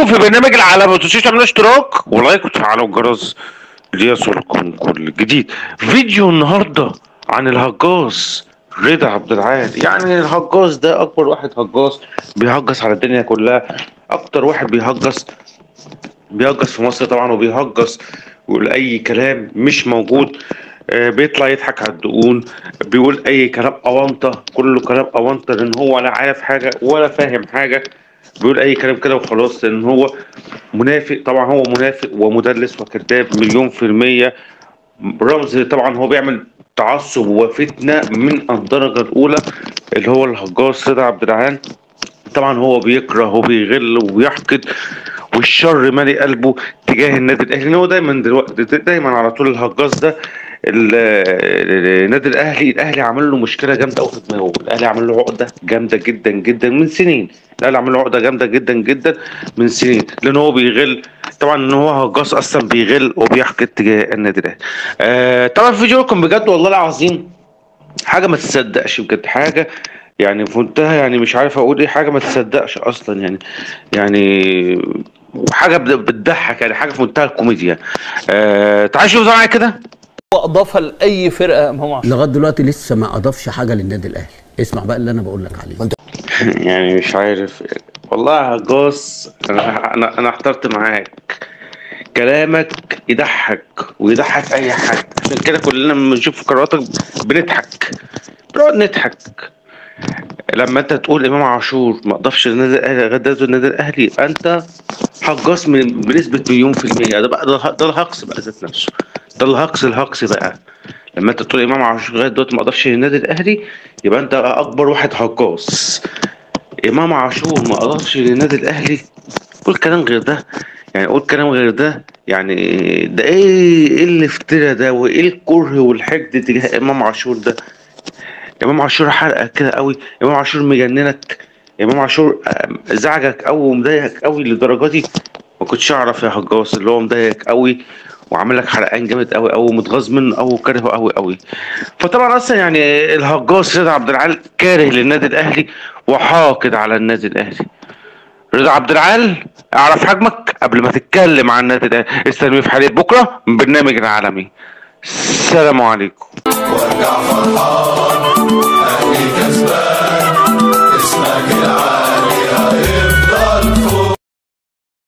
بيكم في برنامج العالم، ما تنسوش تعملوا اشتراك ولايك وتفعلوا الجرس ليصلكم كل جديد. فيديو النهارده عن الهجاص رضا عبد العال. يعني الهجاص ده اكبر واحد هجاص بيهجص على الدنيا كلها، اكتر واحد بيهجص في مصر طبعا، وبيهجص ويقول اي كلام مش موجود. بيطلع يضحك على الدقون، بيقول اي كلام اونطه، كله كلام اونطه، لان هو لا عارف حاجه ولا فاهم حاجه. بيقول اي كلام كده وخلاص، لان هو منافق. طبعا هو منافق ومدلس وكذاب مليون في المية. رمز طبعا، هو بيعمل تعصب وفتنة من الدرجة الأولى، اللي هو الهجاص رضا عبد العال. طبعا هو بيكره وبيغل وبيحقد، والشر مالي قلبه تجاه النادي الاهلي. ان هو دايما دلوقتي دايما على طول الهجاص ده. النادي الاهلي عامل له مشكله جامده قوي في دماغه. الاهلي عامل له عقده جامده جدا جدا من سنين. الاهلي عامل له عقده جامده جدا جدا من سنين، لان هو بيغل. طبعا ان هو هجاص اصلا بيغل وبيحقد تجاه النادي الاهلي. طبعا فيديوكم بجد والله العظيم حاجه ما تصدقش، بجد حاجه يعني في منتهى، يعني مش عارف اقول ايه، حاجه ما تصدقش اصلا يعني حاجه بتضحك، يعني حاجه في منتهى الكوميديا. تعال شوف معايا كده. هو اضافها لاي فرقه امام عاشور لغايه دلوقتي لسه ما اضافش حاجه للنادي الاهلي. اسمع بقى اللي انا بقول لك عليه. يعني مش عارف والله يا هجاص، انا احترت معاك. كلامك يضحك ويضحك اي حد، عشان كده كلنا لما بنشوف قراراتك بنقعد نضحك. لما انت تقول امام عاشور ما اضافش للنادي الاهلي غداته النادي الاهلي، يبقى انت هجاص بنسبه مليون في الميه. ده بقى ده الهجص بقى ذات نفسه. ده الهجص بقى. لما انت تقول امام عاشور لغايه دلوقتي ما اضافش للنادي الاهلي، يبقى انت اكبر واحد هجاص. امام عاشور ما اضافش للنادي الاهلي، قول كلام غير ده. يعني قول كلام غير ده. يعني ده ايه الافتراء ده، وايه الكره والحقد تجاه امام عاشور ده؟ امام عاشور حرقك كده قوي؟ امام عاشور مجننك؟ امام عاشور زعجك قوي ومضايقك قوي للدرجه دي؟ ما كنتش اعرف يا هجاص اللي هو مضايقك قوي وعامل لك حرقان جامد قوي قوي ومتغاظ منه قوي وكارهه قوي قوي. فطبعا اصلا يعني الهجاص رضا عبد العال كاره للنادي الاهلي وحاقد على النادي الاهلي. رضا عبد العال اعرف حجمك قبل ما تتكلم عن النادي الاهلي. استلمي في حلقه بكره من برنامج العالمي. السلام عليكم.